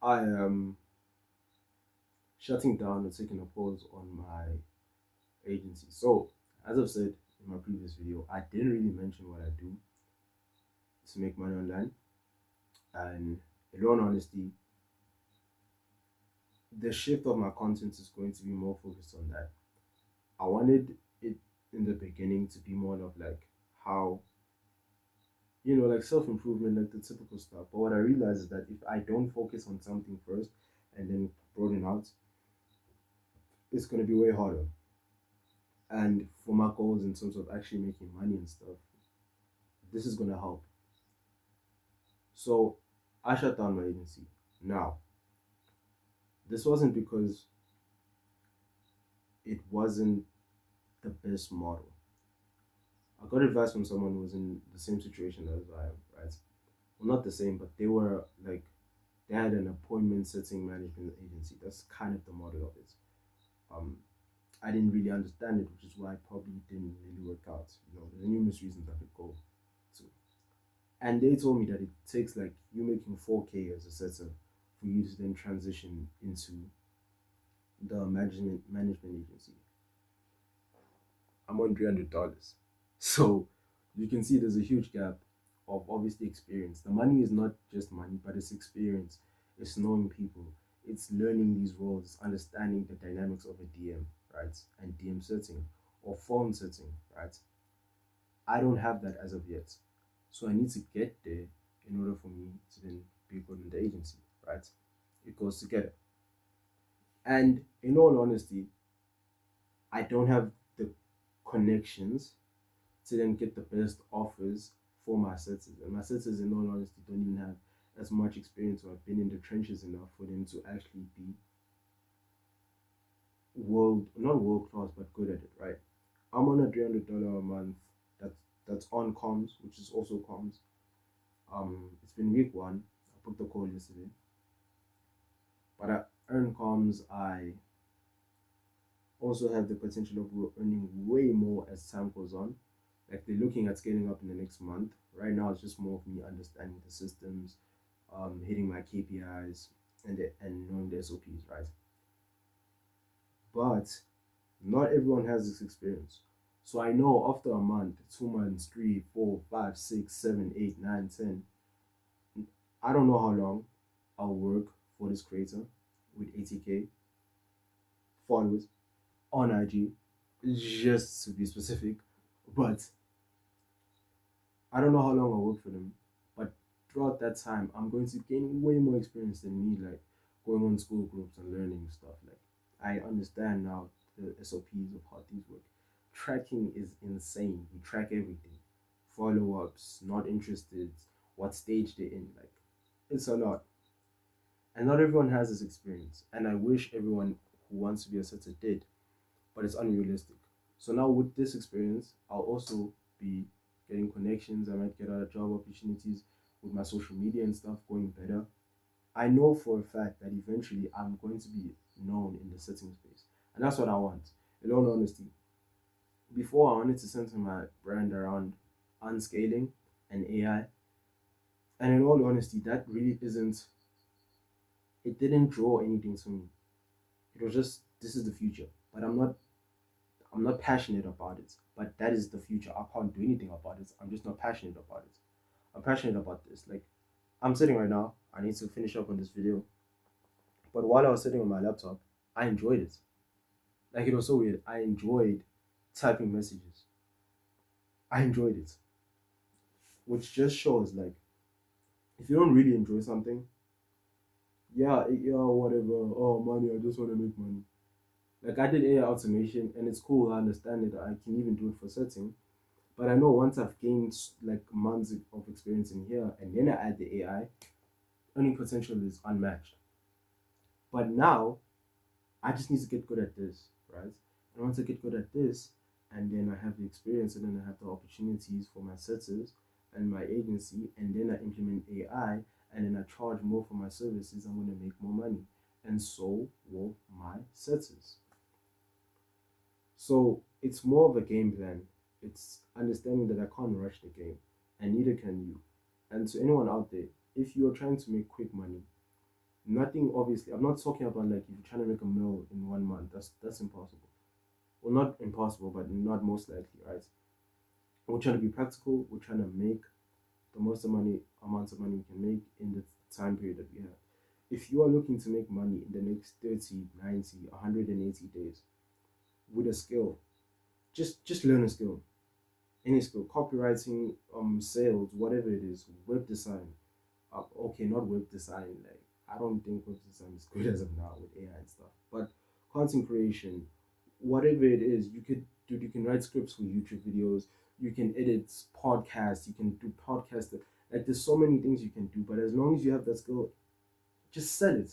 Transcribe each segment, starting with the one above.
I am shutting down or taking a pause on my agency. So, as I've said in my previous video, I didn't really mention what I do to make money online. And in all honesty, the shift of my content is going to be more focused on that. I wanted it in the beginning to be more of like how, like self improvement, like the typical stuff. But what I realized is that if I don't focus on something first and then broaden out, it's going to be way harder. And for my goals in terms of actually making money and stuff, this is going to help. So I shut down my agency. Now, this wasn't because it wasn't the best model. I got advice from someone who was in the same situation as I am, right? Well, not the same, but they were like, they had an appointment setting management agency. That's kind of the model of it. Um, I didn't really understand it, which is why it probably didn't really work out. There's numerous reasons I could go to. And they told me that it takes like you making 4K as a setter for you to then transition into the management agency. I'm on $300. So you can see there's a huge gap of obviously experience. The money is not just money, but it's experience. It's knowing people. It's learning these roles, it's understanding the dynamics of a DM, right? And DM setting or phone setting, right? I don't have that as of yet. So I need to get there in order for me to then be good in the agency, right? It goes together. And in all honesty, I don't have the connections to then get the best offers for my setters. And my setters, in all honesty, don't even have as much experience or have been in the trenches enough for them to actually be not world class, but good at it, right? I'm on a $300 a month. That's on comms, which is also comms. It's been week one. I put the call yesterday, but I earn comms. I also have the potential of earning way more as time goes on. Like they're looking at scaling up in the next month. Right now, it's just more of me understanding the systems, hitting my KPIs, and knowing the SOPs, right? But not everyone has this experience. So I know after a month, 2 months, three, four, five, six, seven, eight, nine, 10, I don't know how long I'll work for this creator with 80K followers on IG, just to be specific. But I don't know how long I'll work for them. But throughout that time, I'm going to gain way more experience than me, like going on school groups and learning stuff. Like I understand now the SOPs of how things work. Tracking is insane. We track everything. Follow ups, not interested, what stage they're in. Like it's a lot. And not everyone has this experience. And I wish everyone who wants to be a setter did, but it's unrealistic. So now with this experience, I'll also be getting connections. I might get other job opportunities with my social media and stuff going better. I know for a fact that eventually I'm going to be known in the setting space. And that's what I want. In all honesty, before I wanted to center my brand around unscaling and AI. And in all honesty, that really isn't, it didn't draw anything to me. It was just, this is the future. But I'm not passionate about it, but that is the future. I can't do anything about it. I'm just not passionate about it. I'm passionate about this. Like, I'm sitting right now. I need to finish up on this video. But while I was sitting on my laptop, I enjoyed it. Like, it was so weird. I enjoyed typing messages. I enjoyed it. Which just shows, like, if you don't really enjoy something, yeah, whatever. Oh, money, I just want to make money. Like, I did AI automation, and it's cool. I understand it. I can even do it for setting. But I know once I've gained like months of experience in here and then I add the AI, earning potential is unmatched. But now I just need to get good at this, right? And once I get good at this, and then I have the experience and then I have the opportunities for my setters and my agency, and then I implement AI and then I charge more for my services, I'm going to make more money. And so will my setters. So it's more of a game plan. It's understanding that I can't rush the game, and neither can you. And to anyone out there, if you're trying to make quick money, Nothing obviously. I'm not talking about like if you're trying to make a meal in 1 month. That's impossible. Well, not impossible, but not most likely, right? We're trying to be practical. We're trying to make the most amounts of money we can make in the time period that we have. If you are looking to make money in the next 30, 90, 180 days with a skill, just learn a skill. Any skill, copywriting, sales, whatever it is, web design. Okay, not web design. Like I don't think web design is good as of now with AI and stuff. But content creation, whatever it is, you could do. You can write scripts for YouTube videos. You can edit podcasts. You can do podcasts. Like there's so many things you can do. But as long as you have that skill, just sell it.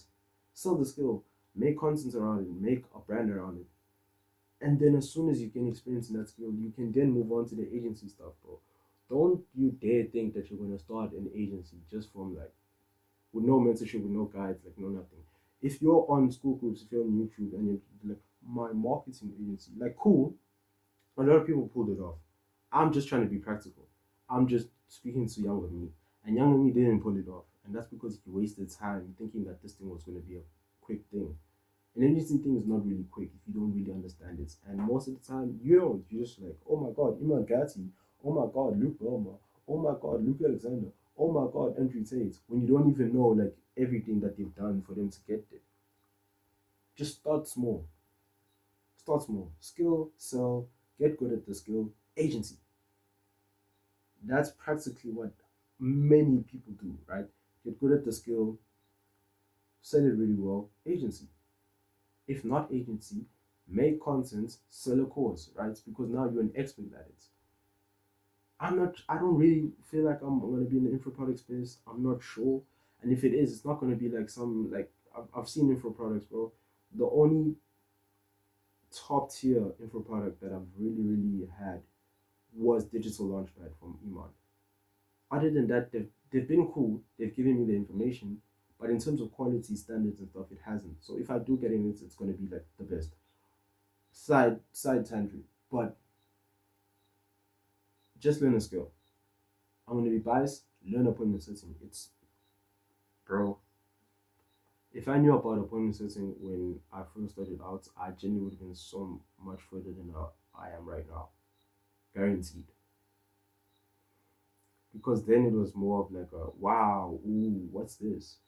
Sell the skill. Make content around it. Make a brand around it. And then as soon as you gain experience in that skill, you can then move on to the agency stuff, bro. Don't you dare think that you're gonna start an agency just from like with no mentorship, with no guides, like no nothing. If you're on school groups, if you're on YouTube and you're like my marketing agency, like cool, a lot of people pulled it off. I'm just trying to be practical. I'm just speaking to younger me. And younger me didn't pull it off. And that's because he wasted time thinking that this thing was gonna be a quick thing. An agency thing is not really quick if you don't really understand it. And most of the time, you don't. You're just like, oh my God, Iman Gatti. Oh my God, Luke Belma. Oh my God, Luke Alexander. Oh my God, Andrew Tate. When you don't even know like everything that they've done for them to get there. Just start small. Start small. Skill, sell, get good at the skill. Agency. That's practically what many people do, right? Get good at the skill, sell it really well. Agency. If not agency, make content, sell a course, right? Because now you're an expert at it. I don't really feel like I'm gonna be in the info product space. I'm not sure. And if it is, it's not gonna be like some like I've seen info products, bro. The only top tier info product that I've really had was Digital Launchpad from Iman. Other than that, they've been cool. They've given me the information, but in terms of quality standards and stuff, it hasn't. So if I do get in it, it's gonna be like the best. Side tangent, but just learn a skill. I'm gonna be biased. Learn appointment setting. It's bro. If I knew about appointment setting when I first started out, I genuinely would have been so much further than I am right now, guaranteed. Because then it was more of like a wow, ooh, what's this?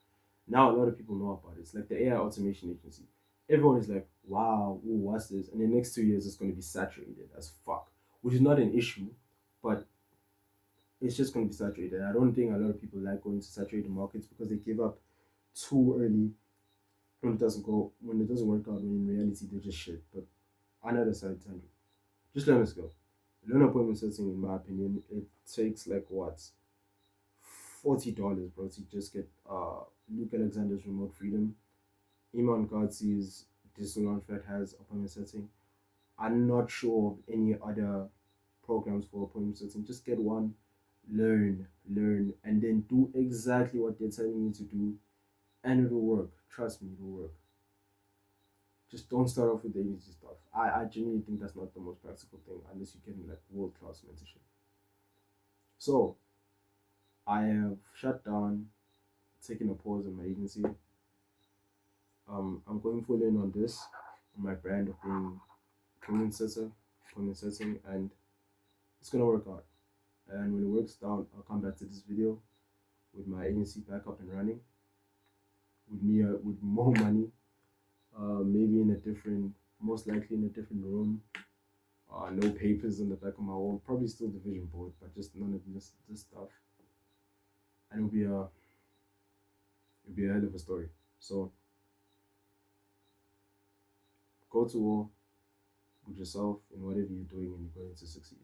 Now a lot of people know about it. It's like the AI automation agency. Everyone is like, wow, ooh, what's this? And the next 2 years it's going to be saturated as fuck, which is not an issue, but it's just going to be saturated. I don't think a lot of people like going to saturated markets because they give up too early when it doesn't work out. When in reality they're just shit. But another side tangent. Just learn a skill. Learn appointment setting. In my opinion, it takes like what $40, bro, to just get Luke Alexander's Remote Freedom. Iman Gadzhi's Digital Launchpad has appointment setting. I'm not sure of any other programs for appointment setting. Just get one, learn, and then do exactly what they're telling you to do, and it'll work. Trust me, it'll work. Just don't start off with the easy stuff. I genuinely think that's not the most practical thing unless you're getting like world class mentorship. So I have shut down, taken a pause on my agency. I'm going full in on this, on my brand of being appointment setting, and it's gonna work out. And when it works out, I'll come back to this video with my agency back up and running, with me with more money, maybe in a different, most likely in a different room. No papers on the back of my wall. Probably still the vision board, but just none of this stuff. And it'll be a hell of a story. So go to war with yourself in whatever you're doing, and you're going to succeed.